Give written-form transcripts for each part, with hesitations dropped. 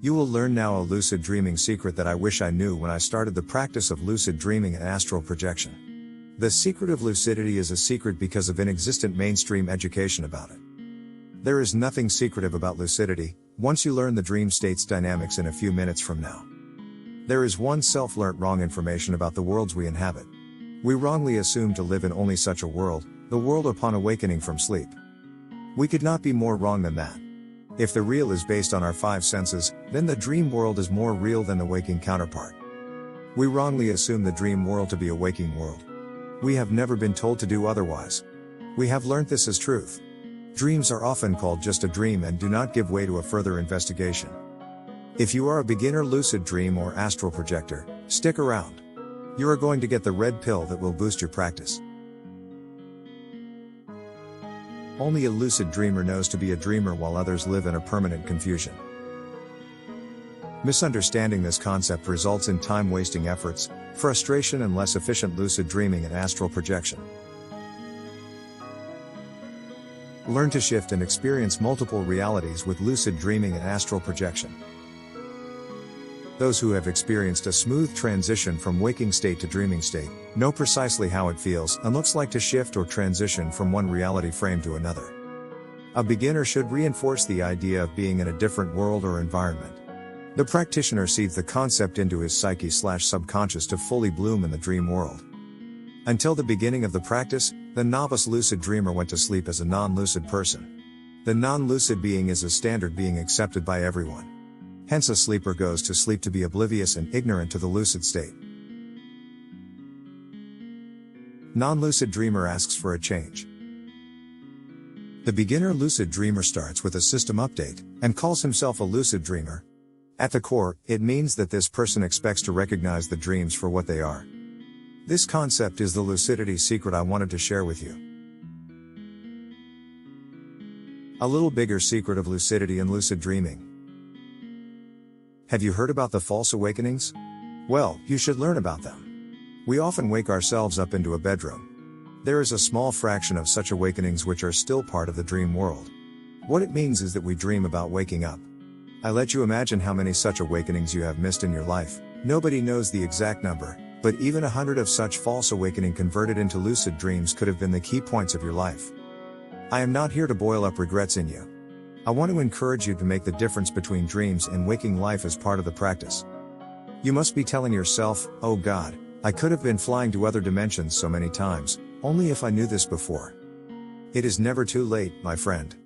You will learn now a lucid dreaming secret that I wish I knew when I started the practice of lucid dreaming and astral projection. The secret of lucidity is a secret because of inexistent mainstream education about it. There is nothing secretive about lucidity, once you learn the dream state's dynamics in a few minutes from now. There is one self-learnt wrong information about the worlds we inhabit. We wrongly assume to live in only such a world, the world upon awakening from sleep. We could not be more wrong than that. If the real is based on our five senses, then the dream world is more real than the waking counterpart. We wrongly assume the dream world to be a waking world. We have never been told to do otherwise. We have learnt this as truth. Dreams are often called just a dream and do not give way to a further investigation. If you are a beginner lucid dream or astral projector, stick around. You are going to get the red pill that will boost your practice. Only a lucid dreamer knows to be a dreamer while others live in a permanent confusion. Misunderstanding this concept results in time-wasting efforts, frustration and less efficient lucid dreaming and astral projection. Learn to shift and experience multiple realities with lucid dreaming and astral projection. Those who have experienced a smooth transition from waking state to dreaming state, know precisely how it feels and looks like to shift or transition from one reality frame to another. A beginner should reinforce the idea of being in a different world or environment. The practitioner seeds the concept into his psyche/subconscious to fully bloom in the dream world. Until the beginning of the practice, the novice lucid dreamer went to sleep as a non-lucid person. The non-lucid being is a standard being accepted by everyone. Hence a sleeper goes to sleep to be oblivious and ignorant to the lucid state. Non-lucid dreamer asks for a change. The beginner lucid dreamer starts with a system update, and calls himself a lucid dreamer. At the core, it means that this person expects to recognize the dreams for what they are. This concept is the lucidity secret I wanted to share with you. A little bigger secret of lucidity and lucid dreaming. Have you heard about the false awakenings? Well, you should learn about them. We often wake ourselves up into a bedroom. There is a small fraction of such awakenings which are still part of the dream world. What it means is that we dream about waking up. I let you imagine how many such awakenings you have missed in your life. Nobody knows the exact number, but even 100 of such false awakening converted into lucid dreams could have been the key points of your life. I am not here to boil up regrets in you. I want to encourage you to make the difference between dreams and waking life as part of the practice. You must be telling yourself, oh God, I could have been flying to other dimensions so many times, only if I knew this before. It is never too late, my friend.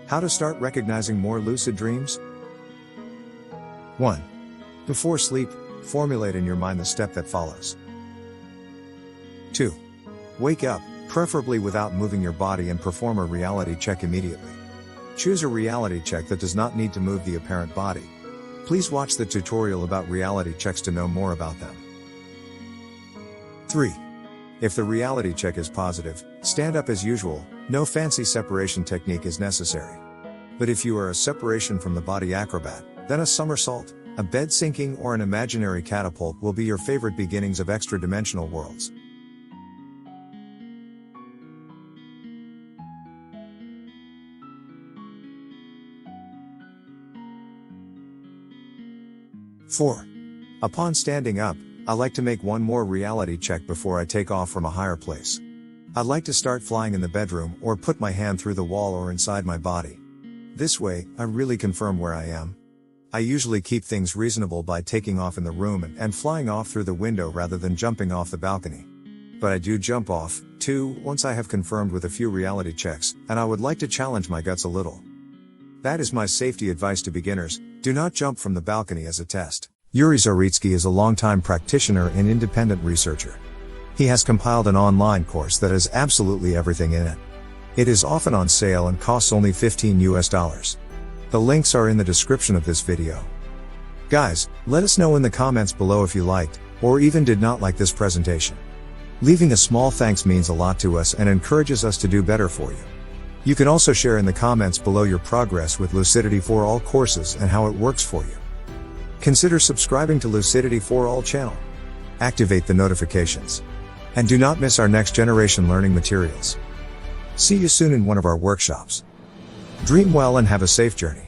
How to start recognizing more lucid dreams? 1. Before sleep, formulate in your mind the step that follows. 2. Wake up, preferably without moving your body, and perform a reality check immediately. Choose a reality check that does not need to move the apparent body. Please watch the tutorial about reality checks to know more about them. 3. If the reality check is positive, stand up as usual, no fancy separation technique is necessary. But if you are a separation from the body acrobat, then a somersault, a bed sinking or an imaginary catapult will be your favorite beginnings of extra-dimensional worlds. 4. Upon standing up, I like to make one more reality check before I take off from a higher place. I'd like to start flying in the bedroom or put my hand through the wall or inside my body. This way, I really confirm where I am. I usually keep things reasonable by taking off in the room and flying off through the window rather than jumping off the balcony. But I do jump off, too, once I have confirmed with a few reality checks, and I would like to challenge my guts a little. That is my safety advice to beginners: do not jump from the balcony as a test. Yuri Zaritsky is a longtime practitioner and independent researcher. He has compiled an online course that has absolutely everything in it. It is often on sale and costs only $15. The links are in the description of this video. Guys, let us know in the comments below if you liked, or even did not like this presentation. Leaving a small thanks means a lot to us and encourages us to do better for you. You can also share in the comments below your progress with Lucidity for All courses and how it works for you. Consider subscribing to Lucidity for All channel. Activate the notifications. And do not miss our next generation learning materials. See you soon in one of our workshops. Dream well and have a safe journey.